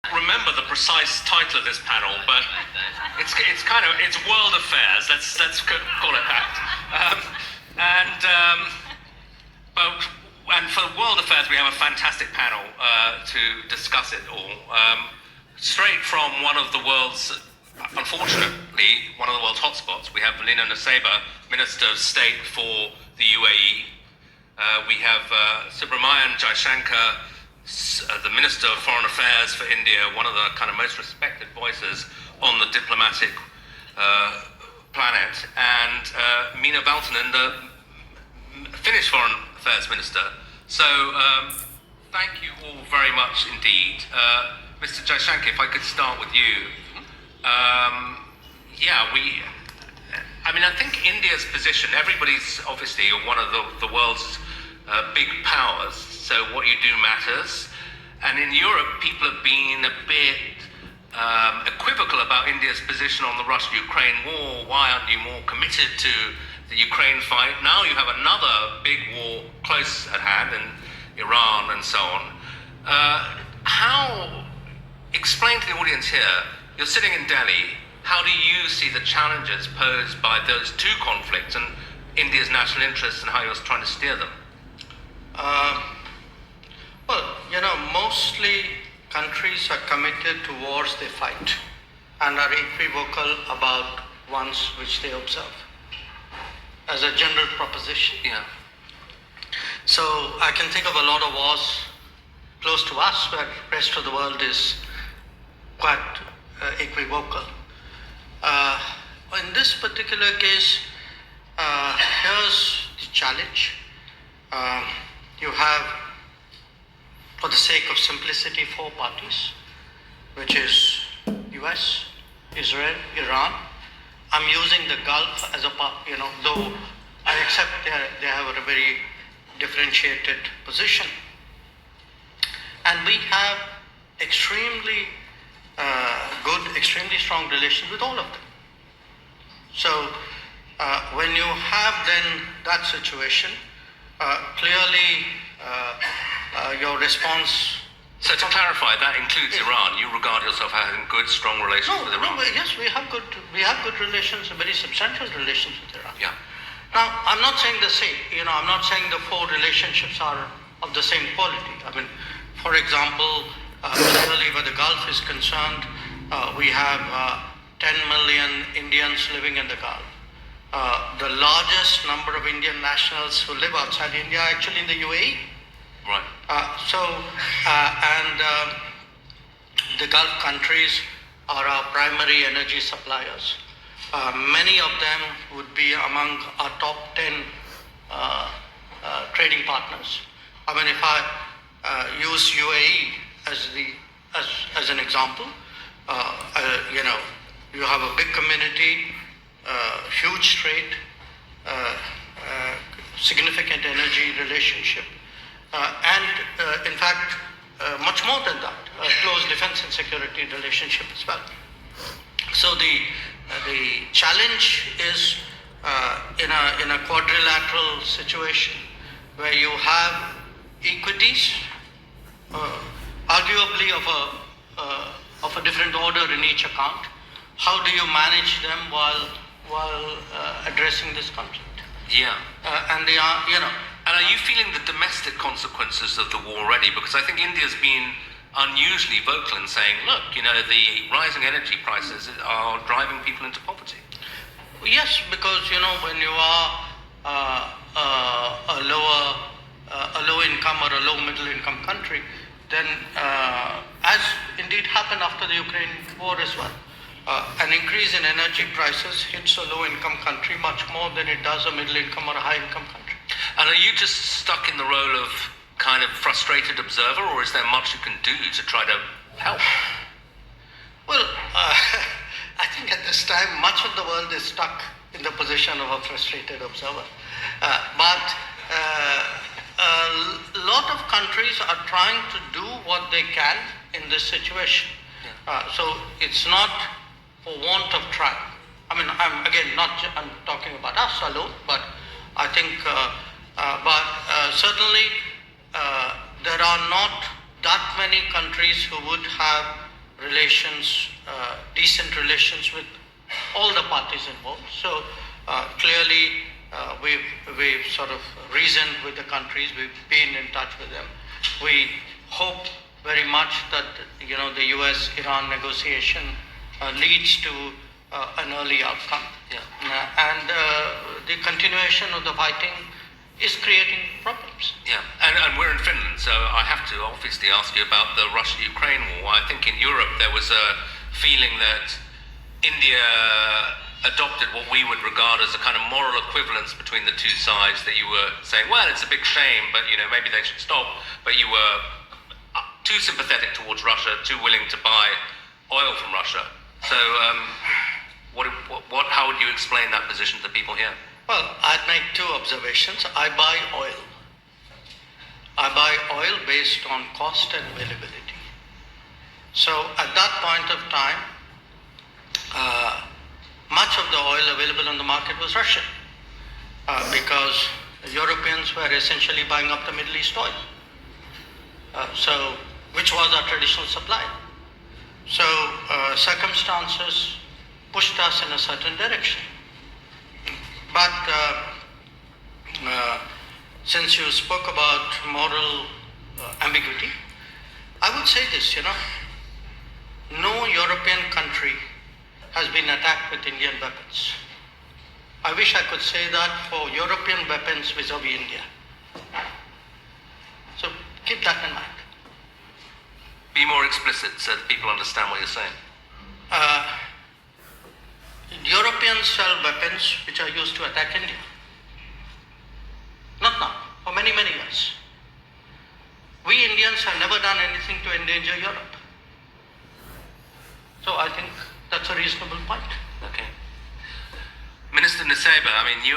Remember the precise title of this panel, but it's world affairs. Let's call it that. And for world affairs, we have a fantastic panel to discuss it all. Straight from one of the world's, unfortunately, one of the world's hotspots, we have Lina Naseba, Minister of State for the UAE. We have Subramanian Jaishankar, the Minister of Foreign Affairs for India, one of the kind of most respected voices on the diplomatic planet, and Meena Valtonen, the Finnish Foreign Affairs Minister. So thank you all very much indeed. Mr. Jaishankar, if I could start with you. I think India's position, everybody's obviously one of the world's big powers, so what you do matters. And in Europe, people have been a bit equivocal about India's position on the Russia-Ukraine war. Why aren't you more committed to the Ukraine fight? Now you have another big war close at hand in Iran and so on. Explain to the audience here, you're sitting in Delhi, how do you see the challenges posed by those two conflicts and India's national interests and how you're trying to steer them? Mostly countries are committed to wars they fight and are equivocal about ones which they observe, as a general proposition. Yeah. So I can think of a lot of wars close to us where the rest of the world is quite equivocal. In this particular case, here's the challenge. You have, for the sake of simplicity, four parties, which is US, Israel, Iran. I'm using the Gulf as a part, though I accept they have a very differentiated position. And we have extremely good, extremely strong relations with all of them. So when you have then that situation, clearly your response. So to clarify, that includes Iran. You regard yourself having good, strong relations with Iran? Yes, we have good relations, very substantial relations with Iran. Yeah. Now, I'm not saying the same. I'm not saying the four relationships are of the same quality. I mean, for example, clearly where the Gulf is concerned, we have 10 million Indians living in the Gulf. The largest number of Indian nationals who live outside India are actually in the UAE. Right. The Gulf countries are our primary energy suppliers. Many of them would be among our top 10 trading partners. I mean, if I use UAE as an example, you have a big community, huge trade, significant energy relationship, and in fact, much more than that, close defense and security relationship as well. So the challenge is in a quadrilateral situation where you have equities, arguably of a different order in each account. How do you manage them while addressing this conflict? Yeah. And they are, And are you feeling the domestic consequences of the war already? Because I think India's been unusually vocal in saying, look, the rising energy prices are driving people into poverty. Yes, because when you are a low income or a low middle income country, then as indeed happened after the Ukraine war as well, an increase in energy prices hits a low income country much more than it does a middle income or a high income country. And are you just stuck in the role of kind of frustrated observer, or is there much you can do to try to help? Well, I think at this time, much of the world is stuck in the position of a frustrated observer. But a lot of countries are trying to do what they can in this situation. Yeah. So it's not for want of trying. I mean, I'm talking about us alone, but I think, certainly there are not that many countries who would have relations, decent relations with all the parties involved. So clearly we've sort of reasoned with the countries, we've been in touch with them. We hope very much that the US-Iran negotiation leads to an early outcome. Yeah. And the continuation of the fighting is creating problems. Yeah, and we're in Finland, so I have to obviously ask you about the Russia-Ukraine war. I think in Europe there was a feeling that India adopted what we would regard as a kind of moral equivalence between the two sides, that you were saying, well, it's a big shame, but maybe they should stop, but you were too sympathetic towards Russia, too willing to buy oil from Russia. So how would you explain that position to people here? Well, I'd make two observations. I buy oil. I buy oil based on cost and availability. So at that point of time, much of the oil available on the market was Russian, because Europeans were essentially buying up the Middle East oil, which was our traditional supply. So circumstances pushed us in a certain direction. But since you spoke about moral ambiguity, I would say this, no European country has been attacked with Indian weapons. I wish I could say that for European weapons vis-a-vis India. So keep that in mind. Be more explicit so that people understand what you're saying. Europeans sell weapons which are used to attack India. Not now, for many, many years. We Indians have never done anything to endanger Europe. So I think that's a reasonable point. Okay. Minister Naseba, I mean, you